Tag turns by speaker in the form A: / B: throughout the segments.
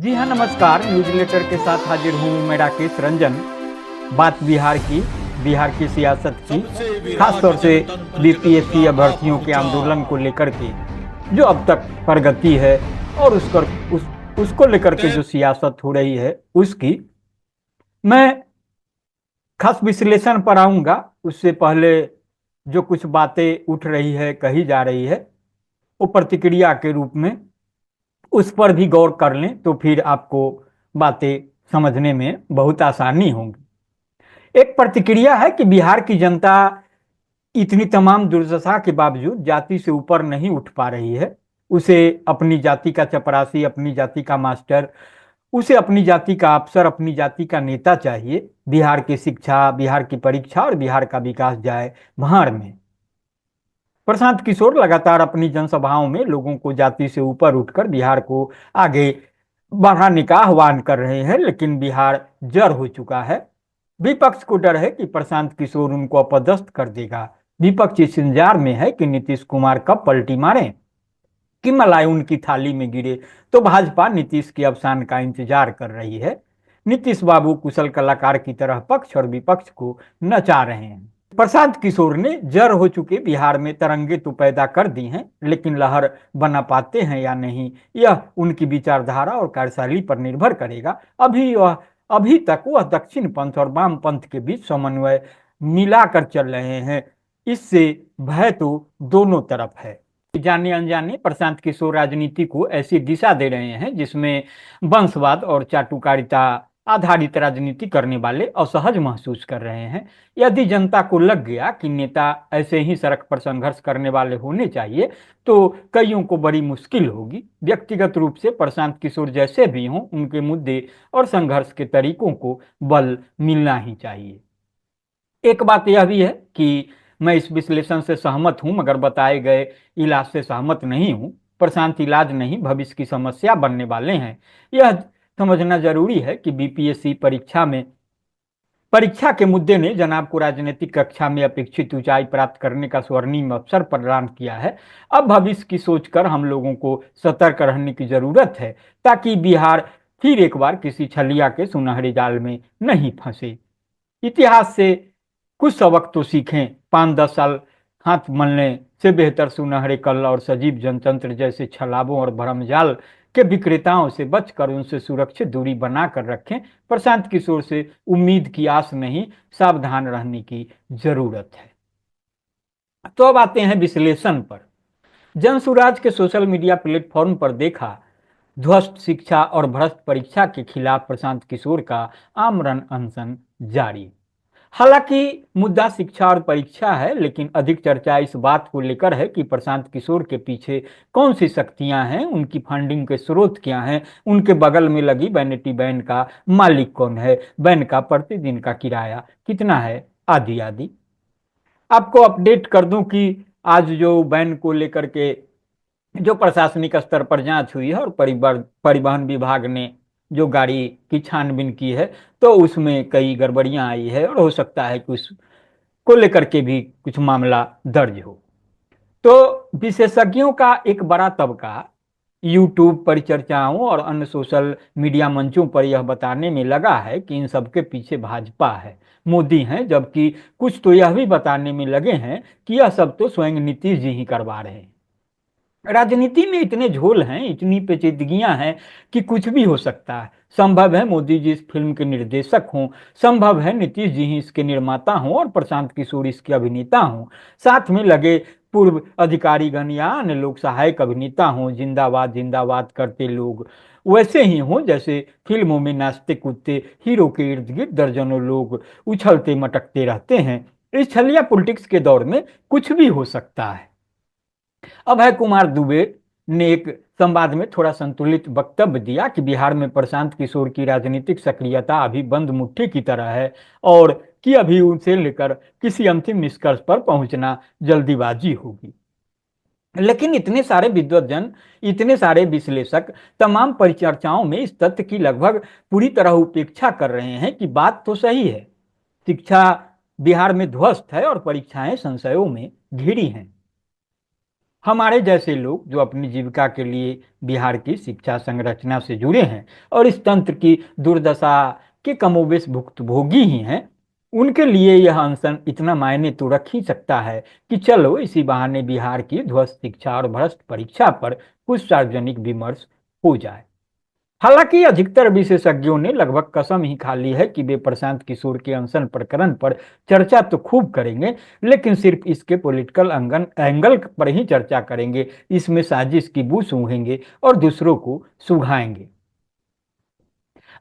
A: जी हाँ, नमस्कार। News letter के साथ हाजिर हूँ मैं राकेश रंजन। बात बिहार की सियासत की, खास तौर से बीपीएससी अभ्यर्थियों के आंदोलन को लेकर के जो अब तक प्रगति है और उसको लेकर के जो सियासत हो रही है उसकी मैं खास विश्लेषण पर आऊंगा। उससे पहले जो कुछ बातें उठ रही है, कही जा रही है, वो प्रतिक्रिया के रूप में उस पर भी गौर कर लें तो फिर आपको बातें समझने में बहुत आसानी होगी। एक प्रतिक्रिया है कि बिहार की जनता इतनी तमाम दुर्दशा के बावजूद जाति से ऊपर नहीं उठ पा रही है। उसे अपनी जाति का चपरासी, अपनी जाति का मास्टर, उसे अपनी जाति का अफसर, अपनी जाति का नेता चाहिए। बिहार की शिक्षा, बिहार की परीक्षा और बिहार का विकास जाए भाड़ में। प्रशांत किशोर लगातार अपनी जनसभाओं में लोगों को जाति से ऊपर उठकर बिहार को आगे बढ़ाने का आह्वान कर रहे हैं, लेकिन बिहार जड़ हो चुका है। विपक्ष को डर है कि प्रशांत किशोर उनको अपदस्थ कर देगा। विपक्ष इस इंतजार में है कि नीतीश कुमार कब पलटी मारे, कि मलाई उनकी थाली में गिरे। तो भाजपा नीतीश के अवसान का इंतजार कर रही है। नीतीश बाबू कुशल कलाकार की तरह पक्ष और विपक्ष को नचा रहे हैं। प्रशांत किशोर ने जड़ हो चुके बिहार में तरंगे तो पैदा कर दी हैं, लेकिन लहर बना पाते हैं या नहीं, यह उनकी विचारधारा और कार्यशैली पर निर्भर करेगा। अभी तक वह दक्षिण पंथ और वाम पंथ के बीच समन्वय मिलाकर चल रहे हैं। इससे भय तो दोनों तरफ है। जाने अनजाने प्रशांत किशोर राजनीति को ऐसी दिशा दे रहे हैं जिसमें वंशवाद और चाटुकारिता आधारित राजनीति करने वाले असहज महसूस कर रहे हैं। यदि जनता को लग गया कि नेता ऐसे ही सड़क पर संघर्ष करने वाले होने चाहिए तो कईयों को बड़ी मुश्किल होगी। व्यक्तिगत रूप से प्रशांत किशोर जैसे भी हों, उनके मुद्दे और संघर्ष के तरीकों को बल मिलना ही चाहिए। एक बात यह भी है कि मैं इस विश्लेषण से सहमत हूं, मगर बताए गए इलाज से सहमत नहीं हूं। प्रशांत इलाज नहीं, भविष्य की समस्या बनने वाले हैं। यह समझना जरूरी है कि बीपीएससी परीक्षा के मुद्दे ने जनाब को राजनीतिक कक्षा में अपेक्षित ऊंचाई प्राप्त करने का स्वर्णिम अवसर प्रदान किया है। अब भविष्य की सोचकर हम लोगों को सतर्क रहने की जरूरत है, ताकि बिहार फिर एक बार किसी छलिया के सुनहरे जाल में नहीं फंसे। इतिहास से कुछ सबक तो सीखें। 5-10 साल हाथ मलने से बेहतर सुनहरे कल और सजीव जनतंत्र जैसे छलावों और भरमजाल के विक्रेताओं से बचकर उनसे सुरक्षित दूरी बनाकर रखें। प्रशांत किशोर से उम्मीद की आस नहीं, सावधान रहने की जरूरत है। तो अब आते हैं विश्लेषण पर। जनसुराज के सोशल मीडिया प्लेटफॉर्म पर देखा, ध्वस्त शिक्षा और भ्रष्ट परीक्षा के खिलाफ प्रशांत किशोर का आमरण अनशन जारी। हालांकि मुद्दा शिक्षा और परीक्षा है, लेकिन अधिक चर्चा इस बात को लेकर है कि प्रशांत किशोर के पीछे कौन सी शक्तियां हैं, उनकी फंडिंग के स्रोत क्या हैं, उनके बगल में लगी वैनिटी वैन का मालिक कौन है, वैन का प्रतिदिन का किराया कितना है, आदि आदि। आपको अपडेट कर दूं कि आज जो वैन को लेकर के जो प्रशासनिक स्तर पर जांच हुई है और परिवहन विभाग ने जो गाड़ी की छानबीन की है, तो उसमें कई गड़बड़ियां आई है और हो सकता है कि उसको लेकर के भी कुछ मामला दर्ज हो। तो विशेषज्ञों का एक बड़ा तबका यूट्यूब परिचर्चाओं और अन्य सोशल मीडिया मंचों पर यह बताने में लगा है कि इन सबके पीछे भाजपा है, मोदी हैं, जबकि कुछ तो यह भी बताने में लगे हैं कि यह सब तो स्वयं नीतीश जी ही करवा रहे हैं। राजनीति में इतने झोल हैं, इतनी पेचीदगियां हैं कि कुछ भी हो सकता है। संभव है मोदी जी इस फिल्म के निर्देशक हों, संभव है नीतीश जी ही इसके निर्माता हों और प्रशांत किशोर इसके अभिनेता हों। साथ में लगे पूर्व अधिकारीगण या अन्य लोग सहायक अभिनेता हों, जिंदाबाद जिंदाबाद करते लोग वैसे ही हों जैसे फिल्मों में नाचते कूदते हीरो के इर्द गिर्द दर्जनों लोग उछलते मटकते रहते हैं। इस छलिया पॉलिटिक्स के दौर में कुछ भी हो सकता है। अभय कुमार दुबे ने एक संवाद में थोड़ा संतुलित वक्तव्य दिया कि बिहार में प्रशांत किशोर की राजनीतिक सक्रियता अभी बंद मुट्ठी की तरह है और कि अभी उनसे लेकर किसी अंतिम निष्कर्ष पर पहुंचना जल्दीबाजी होगी। लेकिन इतने सारे विद्वज्जन, इतने सारे विश्लेषक तमाम परिचर्चाओं में इस तथ्य की लगभग पूरी तरह उपेक्षा कर रहे हैं कि बात तो सही है, शिक्षा बिहार में ध्वस्त है और परीक्षाएं संशयों में घिरी हैं। हमारे जैसे लोग जो अपनी जीविका के लिए बिहार की शिक्षा संरचना से जुड़े हैं और इस तंत्र की दुर्दशा के कमोबेश भुक्तभोगी ही हैं, उनके लिए यह अनशन इतना मायने तो रख ही सकता है कि चलो इसी बहाने बिहार की ध्वस्त शिक्षा और भ्रष्ट परीक्षा पर कुछ सार्वजनिक विमर्श हो जाए। हालांकि अधिकतर विशेषज्ञों ने लगभग कसम ही खा ली है कि वे प्रशांत किशोर के अनशन प्रकरण पर चर्चा तो खूब करेंगे, लेकिन सिर्फ इसके पॉलिटिकल एंगल पर ही चर्चा करेंगे, इसमें साजिश की बू सूंघेंगे और दूसरों को सुझाएंगे।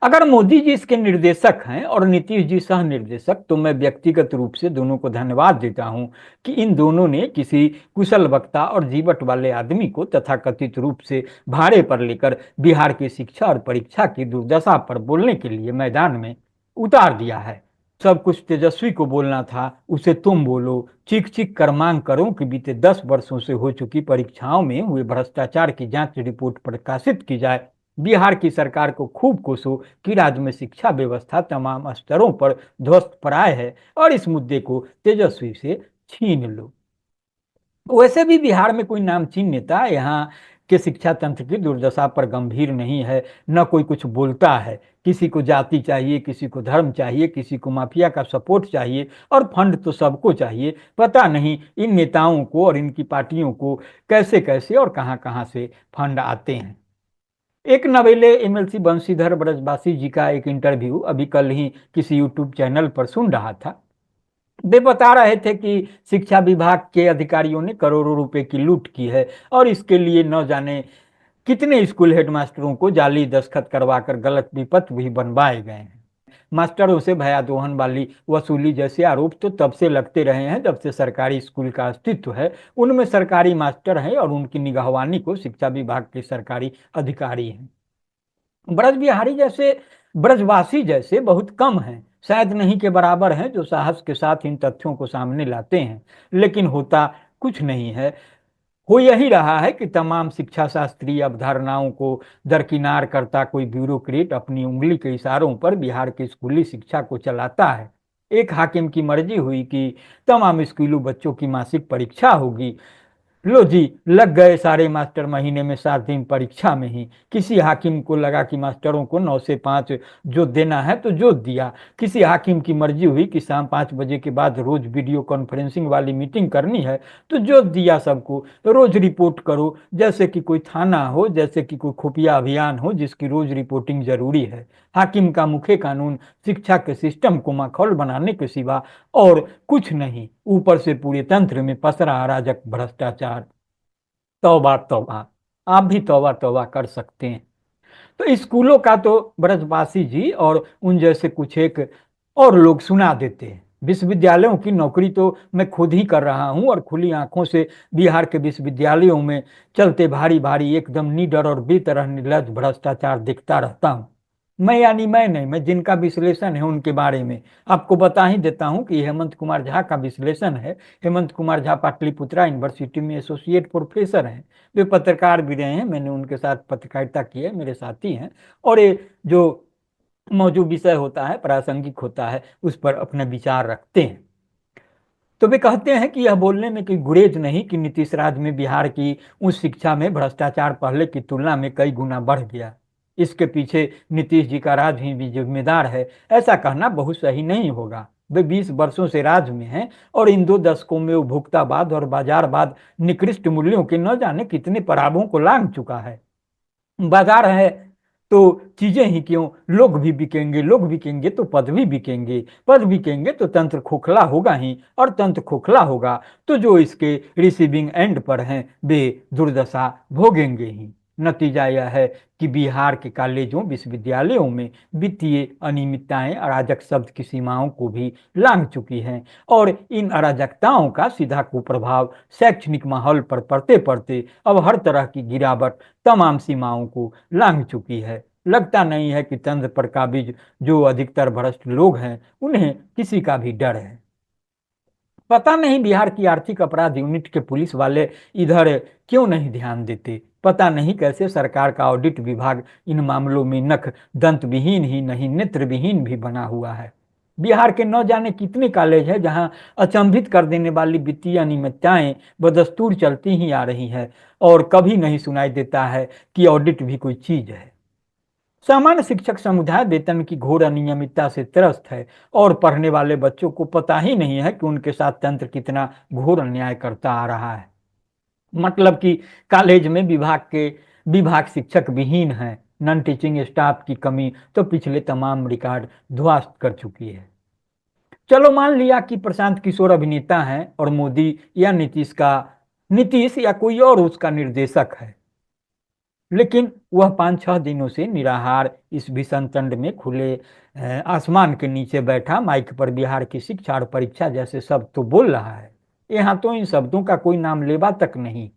A: अगर मोदी जी इसके निर्देशक हैं और नीतीश जी सह निर्देशक, तो मैं व्यक्तिगत रूप से दोनों को धन्यवाद देता हूं कि इन दोनों ने किसी कुशल वक्ता और जीवट वाले आदमी को तथाकथित रूप से भाड़े पर लेकर बिहार की शिक्षा और परीक्षा की दुर्दशा पर बोलने के लिए मैदान में उतार दिया है। सब कुछ तेजस्वी को बोलना था, उसे तुम बोलो, चीख चीख कर मांग करो कि बीते 10 वर्षों से हो चुकी परीक्षाओं में हुए भ्रष्टाचार की जांच रिपोर्ट प्रकाशित की जाए। बिहार की सरकार को खूब कोसो कि राज्य में शिक्षा व्यवस्था तमाम स्तरों पर ध्वस्त प्राय है और इस मुद्दे को तेजस्वी से छीन लो। वैसे भी बिहार में कोई नामचीन नेता यहाँ के शिक्षा तंत्र की दुर्दशा पर गंभीर नहीं है, न कोई कुछ बोलता है। किसी को जाति चाहिए, किसी को धर्म चाहिए, किसी को माफिया का सपोर्ट चाहिए और फंड तो सबको चाहिए। पता नहीं इन नेताओं को और इनकी पार्टियों को कैसे कैसे और कहां कहां से फंड आते हैं। एक नवेले एमएलसी बंशीधर ब्रजवासी जी का एक इंटरव्यू अभी कल ही किसी यूट्यूब चैनल पर सुन रहा था। वे बता रहे थे कि शिक्षा विभाग के अधिकारियों ने करोड़ों रुपए की लूट की है और इसके लिए न जाने कितने स्कूल हेडमास्टरों को जाली दस्तखत करवाकर गलत विपत्र भी बनवाए गए हैं। मास्टरों से भयादोहन वाली वसूली जैसे आरोप तो तब से लगते रहे हैं जब से सरकारी स्कूल का अस्तित्व है। उनमें सरकारी मास्टर हैं और उनकी निगहवानी को शिक्षा विभाग के सरकारी अधिकारी हैं। ब्रज बिहारी जैसे ब्रजवासी जैसे बहुत कम हैं, शायद नहीं के बराबर हैं, जो साहस के साथ इन तथ्यों को सामने लाते हैं। लेकिन होता कुछ नहीं है। हो यही रहा है कि तमाम शिक्षा शास्त्रीय अवधारणाओं को दरकिनार करता कोई ब्यूरोक्रेट अपनी उंगली के इशारों पर बिहार की स्कूली शिक्षा को चलाता है। एक हाकिम की मर्जी हुई कि तमाम स्कूलों बच्चों की मासिक परीक्षा होगी, लो जी लग गए सारे मास्टर महीने में 7 दिन परीक्षा में ही। किसी हाकिम को लगा कि मास्टरों को 9 से 5 जोत देना है तो जोत दिया। किसी हाकिम की मर्जी हुई कि शाम 5 बजे के बाद रोज वीडियो कॉन्फ्रेंसिंग वाली मीटिंग करनी है तो जोत दिया सबको। रोज रिपोर्ट करो, जैसे कि कोई थाना हो, जैसे कि कोई खुफिया अभियान हो जिसकी रोज रिपोर्टिंग जरूरी है। हाकिम का मुख्य कानून शिक्षा के सिस्टम को माखौल बनाने के सिवा और कुछ नहीं। ऊपर से पूरे तंत्र में पसरा अराजक भ्रष्टाचार। तौबा तौबा, आप भी तौबा तौबा कर सकते हैं। तो स्कूलों का तो ब्रजवासी जी और उन जैसे कुछ एक और लोग सुना देते हैं। विश्वविद्यालयों की नौकरी तो मैं खुद ही कर रहा हूं और खुली आंखों से बिहार के विश्वविद्यालयों में चलते भारी भारी एकदम निडर और बेतरह निर्लज भ्रष्टाचार देखता रहता हूं। मैं यानी मैं नहीं, मैं जिनका विश्लेषण है उनके बारे में आपको बता ही देता हूं कि हेमंत कुमार झा का विश्लेषण है। हेमंत कुमार झा पाटलिपुत्रा यूनिवर्सिटी में एसोसिएट प्रोफेसर हैं। वे पत्रकार भी रहे हैं, मैंने उनके साथ पत्रकारिता की है, मेरे साथी हैं। और ये जो मौजूद विषय होता है, प्रासंगिक होता है, उस पर अपने विचार रखते हैं। तो वे कहते हैं कि यह बोलने में कोई गुरेज नहीं कि नीतीश राज में बिहार की उच्च शिक्षा में भ्रष्टाचार पहले की तुलना में कई गुना बढ़ गया। इसके पीछे नीतीश जी का राज ही भी जिम्मेदार है, ऐसा कहना बहुत सही नहीं होगा। वे 20 वर्षों से राज में हैं और इन 2 दशकों में उपभोक्तावाद और बाजारवाद निकृष्ट मूल्यों के न जाने कितने पड़ावों को लांघ चुका है। बाजार है तो चीजें ही क्यों, लोग भी बिकेंगे, लोग बिकेंगे तो पद भी बिकेंगे, पद बिकेंगे तो तंत्र खोखला होगा ही, और तंत्र खोखला होगा तो जो इसके रिसीविंग एंड पर हैं वे दुर्दशा भोगेंगे ही। नतीजा यह है कि बिहार के कॉलेजों विश्वविद्यालयों में वित्तीय अनियमितताएं अराजक शब्द की सीमाओं को भी लांघ चुकी हैं और इन अराजकताओं का सीधा कुप्रभाव शैक्षणिक माहौल पर पड़ते पड़ते अब हर तरह की गिरावट तमाम सीमाओं को लांघ चुकी है। लगता नहीं है कि तंत्र पर काबिज जो अधिकतर भ्रष्ट लोग हैं उन्हें किसी का भी डर है। पता नहीं बिहार की आर्थिक अपराध यूनिट के पुलिस वाले इधर क्यों नहीं ध्यान देते। पता नहीं कैसे सरकार का ऑडिट विभाग इन मामलों में नख दंत विहीन ही नहीं नेत्र विहीन भी बना हुआ है। बिहार के न जाने कितने कॉलेज हैं जहां अचंभित कर देने वाली वित्तीय अनियमितताएं बदस्तूर चलती ही आ रही है और कभी नहीं सुनाई देता है कि ऑडिट भी कोई चीज है। सामान्य शिक्षक समुदाय वेतन की घोर अनियमितता से त्रस्त है और पढ़ने वाले बच्चों को पता ही नहीं है कि उनके साथ तंत्र कितना घोर अन्याय करता आ रहा है। मतलब कि कॉलेज में विभाग शिक्षक विहीन है। नॉन टीचिंग स्टाफ की कमी तो पिछले तमाम रिकॉर्ड ध्वस्त कर चुकी है। चलो मान लिया कि प्रशांत किशोर अभिनेता है और मोदी या नीतीश या कोई और उसका निर्देशक है, लेकिन वह 5-6 दिनों से निराहार इस भीषण ठंड में खुले आसमान के नीचे बैठा माइक पर बिहार की शिक्षा और परीक्षा जैसे शब्द तो बोल रहा है। यहाँ तो इन शब्दों का कोई नाम लेवा तक नहीं।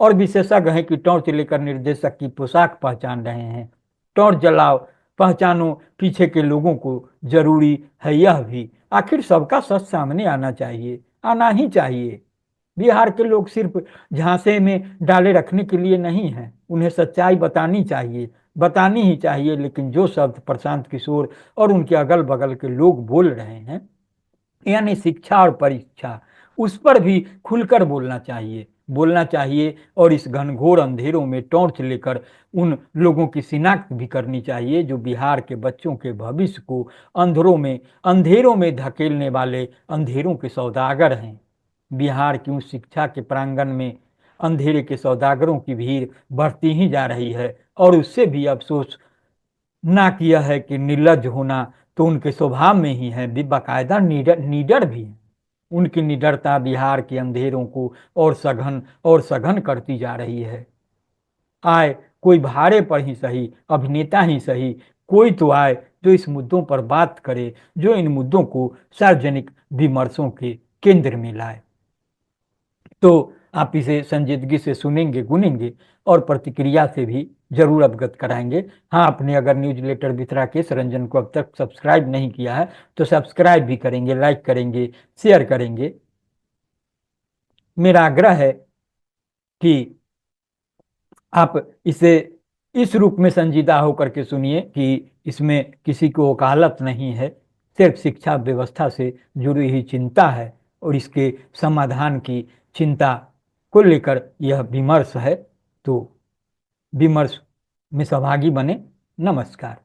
A: और विशेषज्ञ हैं कि टॉर्च लेकर निर्देशक की पोशाक पहचान रहे हैं। टॉर्च जलाओ, पहचानो पीछे के लोगों को, जरूरी है यह भी। आखिर सबका सच सामने आना चाहिए, आना ही चाहिए। बिहार के लोग सिर्फ झांसे में डाले रखने के लिए नहीं हैं, उन्हें सच्चाई बतानी चाहिए, बतानी ही चाहिए। लेकिन जो शब्द प्रशांत किशोर और उनके अगल बगल के लोग बोल रहे हैं, यानी शिक्षा और परीक्षा, उस पर भी खुलकर बोलना चाहिए और इस घनघोर अंधेरों में टॉर्च लेकर उन लोगों की शिनाख्त भी करनी चाहिए जो बिहार के बच्चों के भविष्य को अंधेरों में धकेलने वाले अंधेरों के सौदागर हैं। बिहार की उस शिक्षा के प्रांगण में अंधेरे के सौदागरों की भीड़ बढ़ती ही जा रही है और उससे भी अफसोस ना किया है कि निर्लज होना तो उनके स्वभाव में ही है, भी बाकायदा निडर भी है। उनकी निडरता बिहार के अंधेरों को और सघन करती जा रही है। आए कोई भाड़े पर ही सही, अभिनेता ही सही, कोई तो आए जो इस मुद्दों पर बात करे, जो इन मुद्दों को सार्वजनिक विमर्शों के केंद्र में लाए। तो आप इसे संजीदगी से सुनेंगे, गुनेंगे और प्रतिक्रिया से भी जरूर अवगत कराएंगे। हाँ, आपने अगर न्यूज लेटर वितरा केस रंजन को अब तक सब्सक्राइब नहीं किया है तो सब्सक्राइब भी करेंगे, लाइक करेंगे, शेयर करेंगे। मेरा आग्रह है कि आप इसे इस रूप में संजीदा होकर के सुनिए कि इसमें किसी को वकालत नहीं है, सिर्फ शिक्षा व्यवस्था से जुड़ी हुई चिंता है और इसके समाधान की चिंता को लेकर यह विमर्श है। तो विमर्श में सहभागी बने। नमस्कार।